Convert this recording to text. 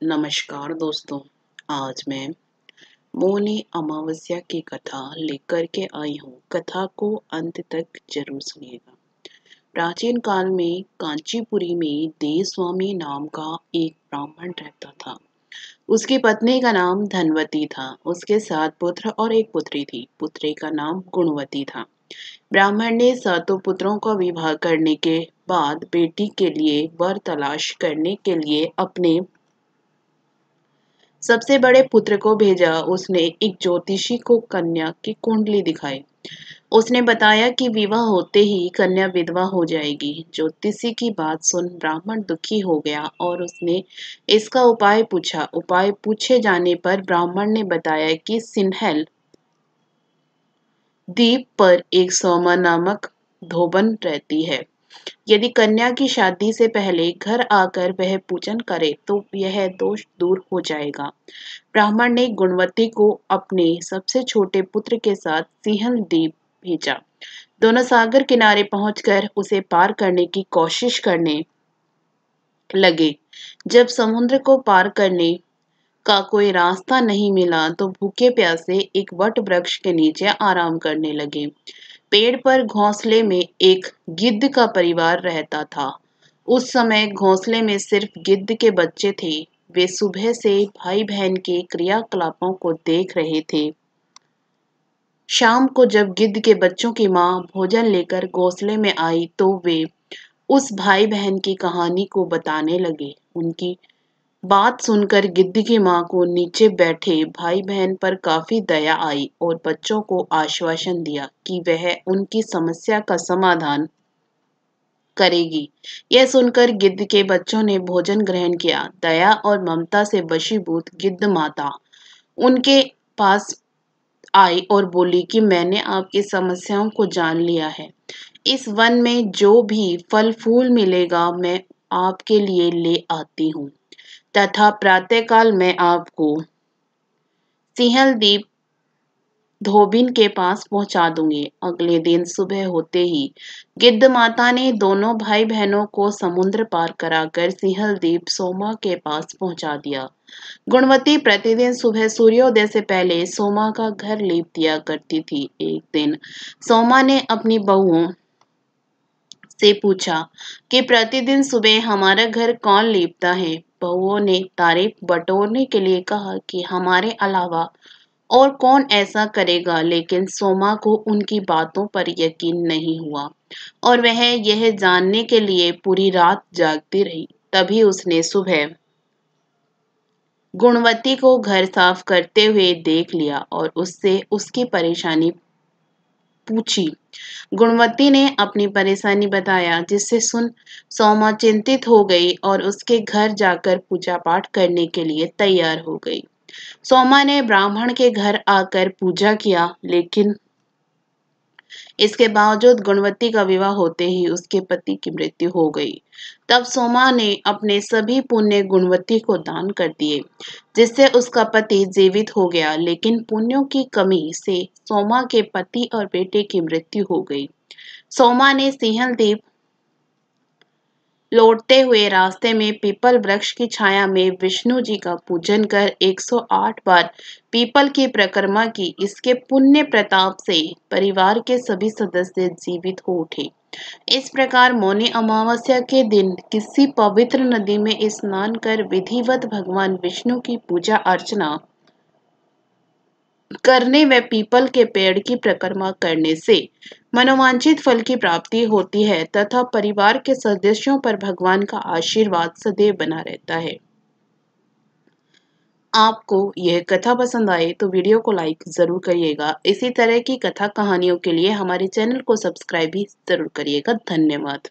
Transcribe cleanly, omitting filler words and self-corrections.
नमस्कार दोस्तों। आज मैं मौनी अमावस्या की कथा लेकर के आई हूँ। कथा को अंत तक जरूर सुनिएगा। प्राचीन काल में कांचीपुरी में देवस्वामी नाम का एक ब्राह्मण रहता था। उसकी पत्नी का नाम धनवती था। उसके 7 पुत्र और एक पुत्री थी। पुत्री का नाम गुणवती था। ब्राह्मण ने 7 पुत्रों का विवाह करने के बाद बेटी के लिए वर तलाश करने के लिए अपने सबसे बड़े पुत्र को भेजा। उसने एक ज्योतिषी को कन्या की कुंडली दिखाई। उसने बताया कि विवाह होते ही कन्या विधवा हो जाएगी। ज्योतिषी की बात सुन ब्राह्मण दुखी हो गया और उसने इसका उपाय पूछा। उपाय पूछे जाने पर ब्राह्मण ने बताया कि सिन्हल द्वीप पर एक सोमा नामक धोबन रहती है। यदि कन्या की शादी से पहले घर आकर वह पूजन करे तो यह दोष दूर हो जाएगा। ब्राह्मण ने गुणवती को अपने सबसे छोटे पुत्र के साथ सिंहल द्वीप भेजा। दोनों सागर किनारे पहुंचकर उसे पार करने की कोशिश करने लगे। जब समुद्र को पार करने का कोई रास्ता नहीं मिला तो भूखे प्यासे एक वट वृक्ष के नीचे आराम करने लगे। पेड़ पर घोंसले में एक गिद्ध का परिवार रहता था। उस समय घोंसले में सिर्फ गिद्ध के बच्चे थे। वे सुबह से भाई बहन के क्रियाकलापों को देख रहे थे। शाम को जब गिद्ध के बच्चों की माँ भोजन लेकर घोंसले में आई तो वे उस भाई बहन की कहानी को बताने लगे। उनकी बात सुनकर गिद्ध की माँ को नीचे बैठे भाई बहन पर काफी दया आई और बच्चों को आश्वासन दिया कि वह उनकी समस्या का समाधान करेगी। यह सुनकर गिद्ध के बच्चों ने भोजन ग्रहण किया। दया और ममता से वशीभूत गिद्ध माता उनके पास आई और बोली कि मैंने आपकी समस्याओं को जान लिया है। इस वन में जो भी फल फूल मिलेगा मैं आपके लिए ले आती हूँ तथा प्रातःकाल मैं आपको सिंहल द्वीप धोबिन के पास पहुंचा दूंगी। अगले दिन सुबह होते ही गिद्ध माता ने दोनों भाई बहनों को समुद्र पार कराकर सिंहल द्वीप सोमा के पास पहुंचा दिया। गुणवती प्रतिदिन सुबह सूर्योदय से पहले सोमा का घर लीप दिया करती थी। एक दिन सोमा ने अपनी बहुओं से पूछा कि प्रतिदिन सुबह हमारा घर कौन लीपता है। बहुओं ने तारीफ बटोरने के लिए कहा कि हमारे अलावा और कौन ऐसा करेगा, लेकिन सोमा को उनकी बातों पर यकीन नहीं हुआ और वह यह जानने के लिए पूरी रात जागती रही। तभी उसने सुबह गुणवती को घर साफ करते हुए देख लिया और उससे उसकी परेशानी पूछी। गुणवती ने अपनी परेशानी बताया, जिससे सुन सोमा चिंतित हो गई और उसके घर जाकर पूजा पाठ करने के लिए तैयार हो गई। सोमा ने ब्राह्मण के घर आकर पूजा किया, लेकिन इसके बावजूद गुणवती का विवाह होते ही उसके पति की मृत्यु हो गई। तब सोमा ने अपने सभी पुण्य गुणवती को दान कर दिए, जिससे उसका पति जीवित हो गया। लेकिन पुण्यों की कमी से सोमा के पति और बेटे की मृत्यु हो गई। सोमा ने सिंहल द्वीप लौटते हुए रास्ते में पीपल वृक्ष की छाया में विष्णु जी का पूजन कर 108 बार पीपल की परिक्रमा की। इसके पुण्य प्रताप से परिवार के सभी सदस्य जीवित हो उठे। इस प्रकार मौनी अमावस्या के दिन किसी पवित्र नदी में स्नान कर विधिवत भगवान विष्णु की पूजा अर्चना करने व पीपल के पेड़ की परिक्रमा करने से मनोवांछित फल की प्राप्ति होती है तथा परिवार के सदस्यों पर भगवान का आशीर्वाद सदैव बना रहता है। आपको यह कथा पसंद आए तो वीडियो को लाइक जरूर करिएगा। इसी तरह की कथा कहानियों के लिए हमारे चैनल को सब्सक्राइब भी जरूर करिएगा। धन्यवाद।